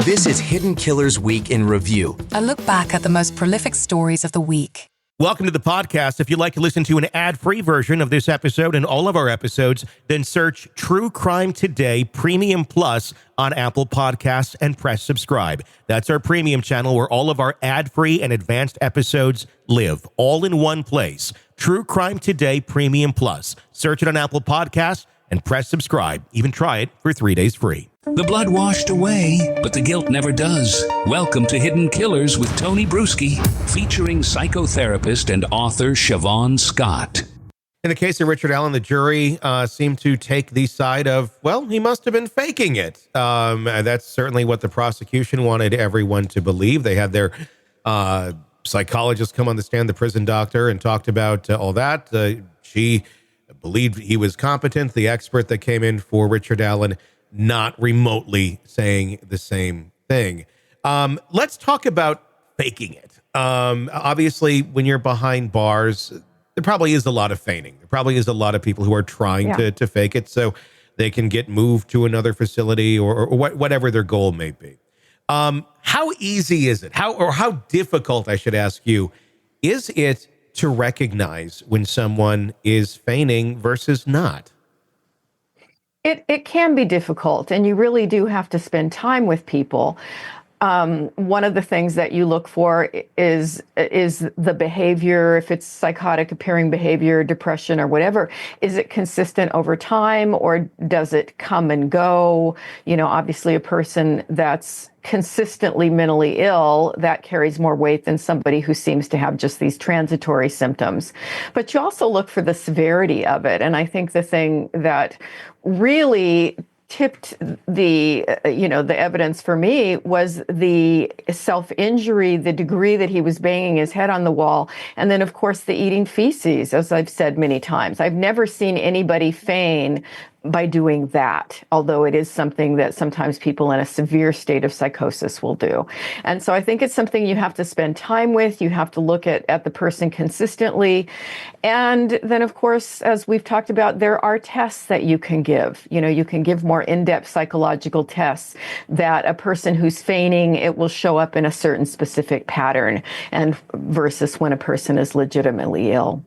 This is Hidden Killers Week in Review. A look back at the most prolific stories of the week. Welcome to the podcast. If you'd like to listen to an ad-free version of this episode and all of our episodes, then search True Crime Today Premium Plus on Apple Podcasts and press subscribe. That's our premium channel where all of our ad-free and advanced episodes live, all in one place. True Crime Today Premium Plus. Search it on Apple Podcasts and press subscribe. Even try it for 3 days free. The blood washed away, but the guilt never does. Welcome to Hidden Killers with Tony Brueski, featuring psychotherapist and author Siobhan Scott. In the case of Richard Allen, the jury seemed to take the side of, well, he must have been faking it. That's certainly what the prosecution wanted everyone to believe. They had their psychologist come on the stand, the prison doctor, and talked about all that. She believed he was competent. The expert that came in for Richard Allen not remotely saying the same thing. Let's talk about faking it. Obviously, when you're behind bars, there probably is a lot of feigning. There probably is a lot of people who are trying to fake it so they can get moved to another facility or whatever their goal may be. How easy is it? How difficult, I should ask you, is it to recognize when someone is feigning versus not? It can be difficult, and you really do have to spend time with people. One of the things that you look for is the behavior. If it's psychotic appearing behavior, depression, or whatever, is it consistent over time, or does it come and go? You know, obviously, a person that's consistently mentally ill, that carries more weight than somebody who seems to have just these transitory symptoms. But you also look for the severity of it. And I think the thing that really tipped the evidence for me was the self-injury, the degree that he was banging his head on the wall, and then, of course, the eating feces, as I've said many times. I've never seen anybody feign by doing that, although it is something that sometimes people in a severe state of psychosis will do. And so I think it's something you have to spend time with. You have to look at the person consistently. And then, of course, as we've talked about, there are tests that you can give. You know, you can give more in-depth psychological tests that a person who's feigning, it will show up in a certain specific pattern, and versus when a person is legitimately ill.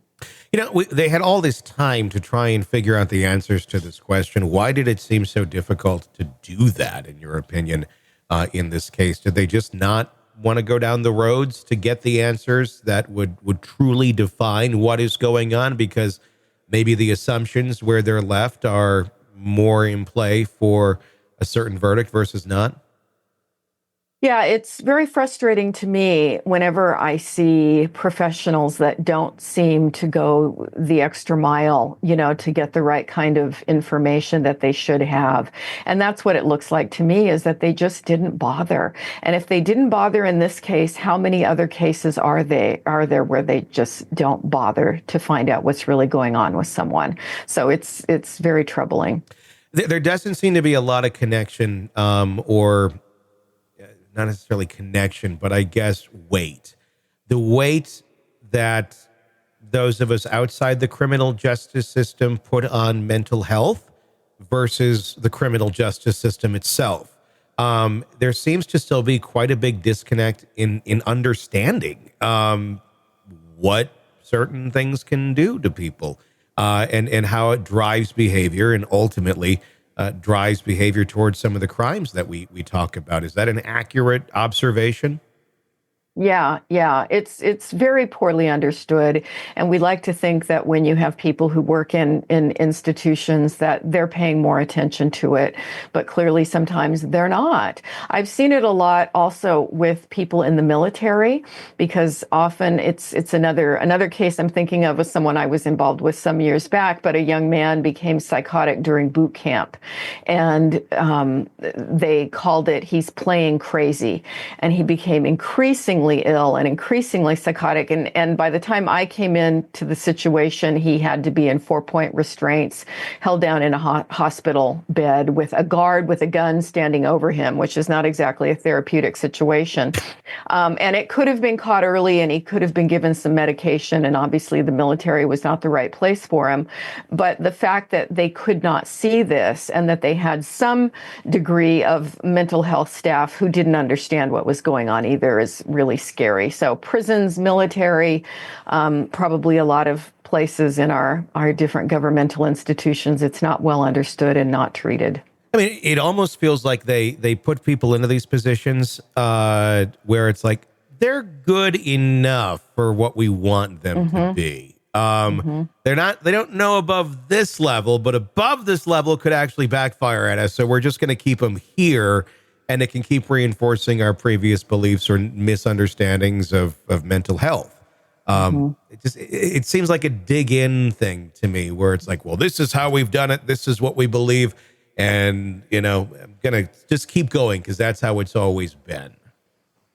You know, they had all this time to try and figure out the answers to this question. Why did it seem so difficult to do that, in your opinion, in this case? Did they just not want to go down the roads to get the answers that would truly define what is going on? Because maybe the assumptions where they're left are more in play for a certain verdict versus not? Yeah, it's very frustrating to me whenever I see professionals that don't seem to go the extra mile, you know, to get the right kind of information that they should have. And that's what it looks like to me, is that they just didn't bother. And if they didn't bother in this case, how many other cases are there where they just don't bother to find out what's really going on with someone? So it's very troubling. There doesn't seem to be a lot of connection or not necessarily connection, but I guess weight. The weight that those of us outside the criminal justice system put on mental health versus the criminal justice system itself. There seems to still be quite a big disconnect in understanding what certain things can do to people and how it drives behavior and ultimately drives behavior towards some of the crimes that we talk about. Is that an accurate observation? Yeah. It's very poorly understood. And we like to think that when you have people who work in institutions that they're paying more attention to it, but clearly sometimes they're not. I've seen it a lot also with people in the military, because often it's another case I'm thinking of was someone I was involved with some years back, but a young man became psychotic during boot camp. And they called it, he's playing crazy. And he became increasingly increasingly ill and increasingly psychotic. And by the time I came into the situation, he had to be in 4-point restraints, held down in a hospital bed with a guard with a gun standing over him, which is not exactly a therapeutic situation. And it could have been caught early, and he could have been given some medication. And obviously the military was not the right place for him. But the fact that they could not see this, and that they had some degree of mental health staff who didn't understand what was going on either, is really scary. So prisons, military, probably a lot of places in our different governmental institutions, it's not well understood and not treated. I mean, it almost feels like they put people into these positions where it's like they're good enough for what we want them to be. They don't know above this level, but above this level could actually backfire at us. So we're just going to keep them here, and it can keep reinforcing our previous beliefs or misunderstandings of mental health. It seems like a dig in thing to me, where it's like, well, this is how we've done it. This is what we believe. And, I'm going to just keep going because that's how it's always been.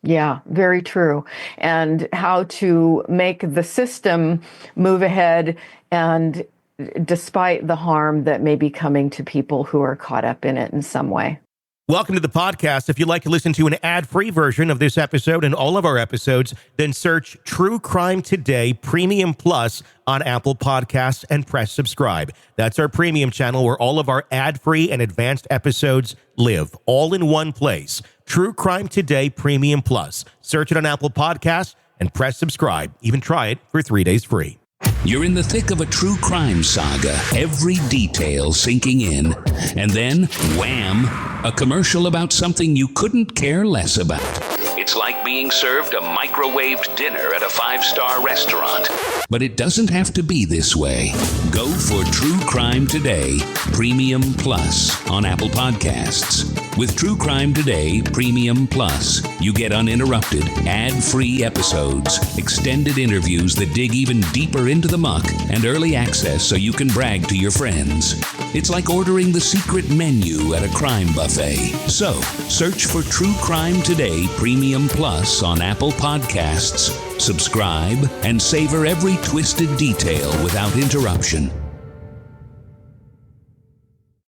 Yeah, very true. And how to make the system move ahead, and despite the harm that may be coming to people who are caught up in it in some way. Welcome to the podcast. If you'd like to listen to an ad-free version of this episode and all of our episodes, then search True Crime Today Premium Plus on Apple Podcasts and press subscribe. That's our premium channel where all of our ad-free and advanced episodes live, all in one place. True Crime Today Premium Plus. Search it on Apple Podcasts and press subscribe. Even try it for 3 days free. You're in the thick of a true crime saga, every detail sinking in, and then, wham, a commercial about something you couldn't care less about. It's like being served a microwaved dinner at a 5-star restaurant. But it doesn't have to be this way. Go for True Crime Today Premium Plus on Apple Podcasts. With True Crime Today Premium Plus, you get uninterrupted, ad-free episodes, extended interviews that dig even deeper into the muck, and early access so you can brag to your friends. It's like ordering the secret menu at a crime buffet. So, search for True Crime Today Premium Plus on Apple Podcasts, subscribe, and savor every twisted detail without interruption.